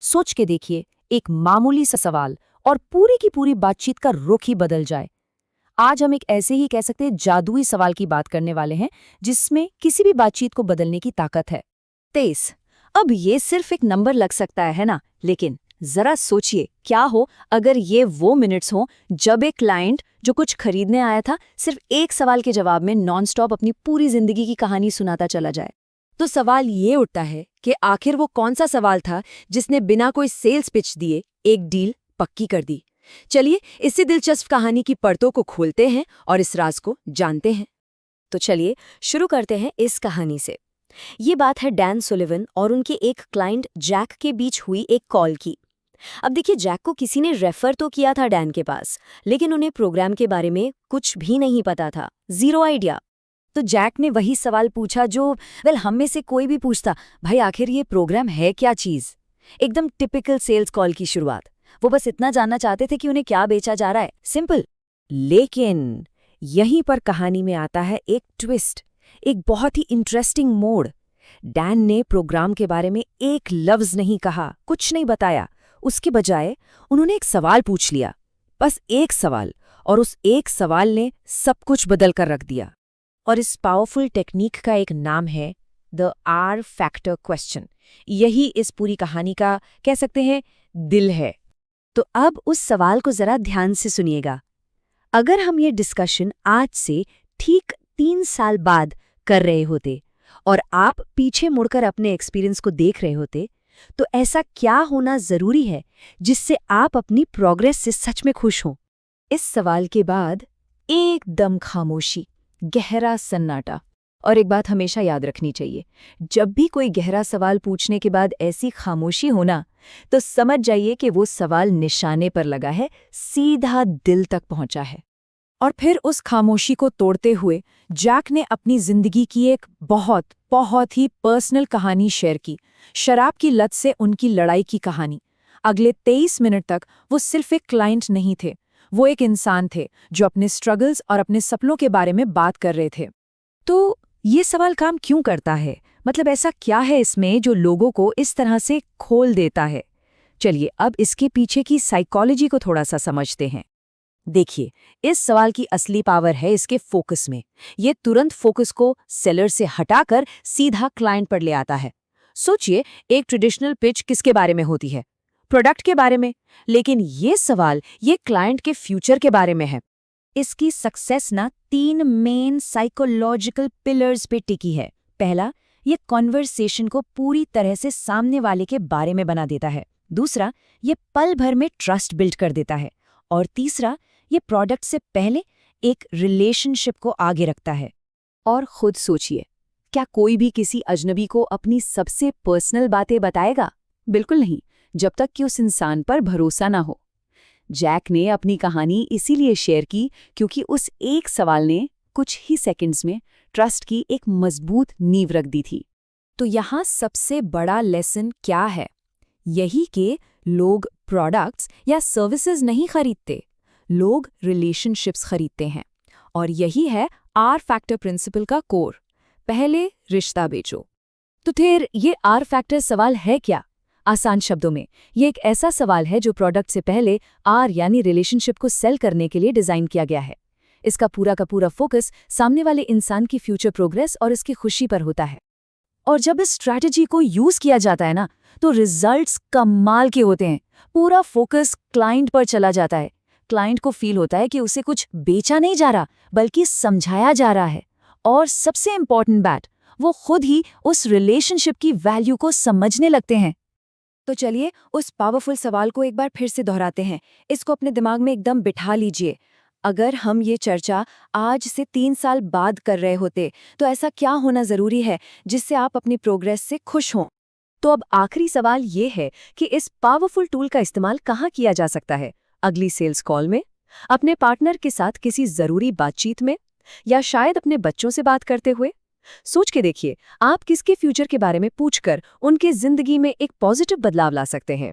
सोच के देखिए, एक मामूली सा सवाल और पूरी की पूरी बातचीत का रुख ही बदल जाए। आज हम एक ऐसे ही कह सकते हैं जादुई सवाल की बात करने वाले हैं, जिसमें किसी भी बातचीत को बदलने की ताकत है। 23। अब ये सिर्फ एक नंबर लग सकता है ना, लेकिन जरा सोचिए, क्या हो अगर ये वो मिनट्स हों जब एक क्लाइंट जो कुछ खरीदने आया था सिर्फ एक सवाल के जवाब में नॉनस्टॉप अपनी पूरी जिंदगी की कहानी सुनाता चला जाए। तो सवाल ये उठता है कि आखिर वो कौन सा सवाल था जिसने बिना कोई सेल्स पिच दिए एक डील पक्की कर दी। चलिए इसी दिलचस्प कहानी की परतों को खोलते हैं और इस राज को जानते हैं। तो चलिए शुरू करते हैं इस कहानी से। ये बात है डैन सुलिवन और उनके एक क्लाइंट जैक के बीच हुई एक कॉल की। अब देखिए, जैक को किसी ने रेफर तो किया था डैन के पास, लेकिन उन्हें प्रोग्राम के बारे में कुछ भी नहीं पता था, जीरो आइडिया। तो जैक ने वही सवाल पूछा जो हम में से कोई भी पूछता, भाई आखिर ये प्रोग्राम है क्या चीज। एकदम टिपिकल सेल्स कॉल की शुरुआत। वो बस इतना जानना चाहते थे कि उन्हें क्या बेचा जा रहा है, सिंपल। लेकिन यहीं पर कहानी में आता है एक ट्विस्ट, एक बहुत ही इंटरेस्टिंग मोड़। डैन ने प्रोग्राम के बारे में एक लफ्ज नहीं कहा, कुछ नहीं बताया। उसके बजाय उन्होंने एक सवाल पूछ लिया, बस एक सवाल, और उस एक सवाल ने सब कुछ बदल कर रख दिया। और इस पावरफुल टेक्निक का एक नाम है द आर फैक्टर क्वेश्चन। यही इस पूरी कहानी का कह सकते हैं दिल है। तो अब उस सवाल को जरा ध्यान से सुनिएगा। अगर हम ये डिस्कशन आज से ठीक 3 साल बाद कर रहे होते और आप पीछे मुड़कर अपने एक्सपीरियंस को देख रहे होते, तो ऐसा क्या होना जरूरी है जिससे आप अपनी प्रोग्रेस से सच में खुश हों? इस सवाल के बाद एकदम खामोशी, गहरा सन्नाटा। और एक बात हमेशा याद रखनी चाहिए, जब भी कोई गहरा सवाल पूछने के बाद ऐसी खामोशी होना, तो समझ जाइए कि वो सवाल निशाने पर लगा है, सीधा दिल तक पहुंचा है। और फिर उस खामोशी को तोड़ते हुए जैक ने अपनी जिंदगी की एक बहुत ही पर्सनल कहानी शेयर की, शराब की लत से उनकी लड़ाई की कहानी। अगले 23 मिनट तक वो सिर्फ एक क्लाइंट नहीं थे, वो एक इंसान थे जो अपने स्ट्रगल्स और अपने सपनों के बारे में बात कर रहे थे। तो ये सवाल काम क्यों करता है? मतलब ऐसा क्या है इसमें जो लोगों को इस तरह से खोल देता है? चलिए अब इसके पीछे की साइकोलॉजी को थोड़ा सा समझते हैं। देखिए, इस सवाल की असली पावर है इसके फोकस में। ये तुरंत फोकस को सेलर से हटाकर सीधा क्लाइंट पर ले आता है। सोचिए, एक ट्रेडिशनल पिच किसके बारे में होती है? प्रोडक्ट के बारे में। लेकिन ये सवाल ये क्लाइंट के फ्यूचर के बारे में है। इसकी सक्सेस ना 3 मेन साइकोलॉजिकल पिलर्स पे टिकी है। पहला, ये कॉन्वर्सेशन को पूरी तरह से सामने वाले के बारे में बना देता है। दूसरा, ये पल भर में ट्रस्ट बिल्ड कर देता है। और तीसरा, ये प्रोडक्ट से पहले एक रिलेशनशिप को आगे रखता है। और खुद सोचिए, क्या कोई भी किसी अजनबी को अपनी सबसे पर्सनल बातें बताएगा? बिल्कुल नहीं, जब तक कि उस इंसान पर भरोसा ना हो। जैक ने अपनी कहानी इसीलिए शेयर की क्योंकि उस एक सवाल ने कुछ ही सेकंड्स में ट्रस्ट की एक मजबूत नींव रख दी थी। तो यहाँ सबसे बड़ा लेसन क्या है? यही कि लोग प्रोडक्ट्स या सर्विसेज नहीं खरीदते, लोग रिलेशनशिप्स खरीदते हैं। और यही है आर फैक्टर प्रिंसिपल का कोर। पहले रिश्ता बेचो। तो फिर ये आर फैक्टर सवाल है क्या? आसान शब्दों में, ये एक ऐसा सवाल है जो प्रोडक्ट से पहले आर यानी रिलेशनशिप को सेल करने के लिए डिजाइन किया गया है। इसका पूरा का पूरा फोकस सामने वाले इंसान की फ्यूचर प्रोग्रेस और इसकी खुशी पर होता है। और जब इस स्ट्रैटेजी को यूज किया जाता है ना, तो रिजल्ट्स कमाल के होते हैं। पूरा फोकस क्लाइंट पर चला जाता है। क्लाइंट को फील होता है कि उसे कुछ बेचा नहीं जा रहा, बल्कि समझाया जा रहा है। और सबसे इंपॉर्टेंट बात, वो खुद ही उस रिलेशनशिप की वैल्यू को समझने लगते हैं। तो चलिए उस पावरफुल सवाल को एक बार फिर से दोहराते हैं। इसको अपने दिमाग में एकदम बिठा लीजिए। अगर हम ये चर्चा आज से 3 साल बाद कर रहे होते, तो ऐसा क्या होना जरूरी है जिससे आप अपनी प्रोग्रेस से खुश हों? तो अब आखिरी सवाल ये है कि इस पावरफुल टूल का इस्तेमाल कहाँ किया जा सकता है? अगली सेल्स कॉल में, अपने पार्टनर के साथ किसी जरूरी बातचीत में, या शायद अपने बच्चों से बात करते हुए? सोच के देखिए, आप किसके फ्यूचर के बारे में पूछकर उनके जिंदगी में एक पॉजिटिव बदलाव ला सकते हैं।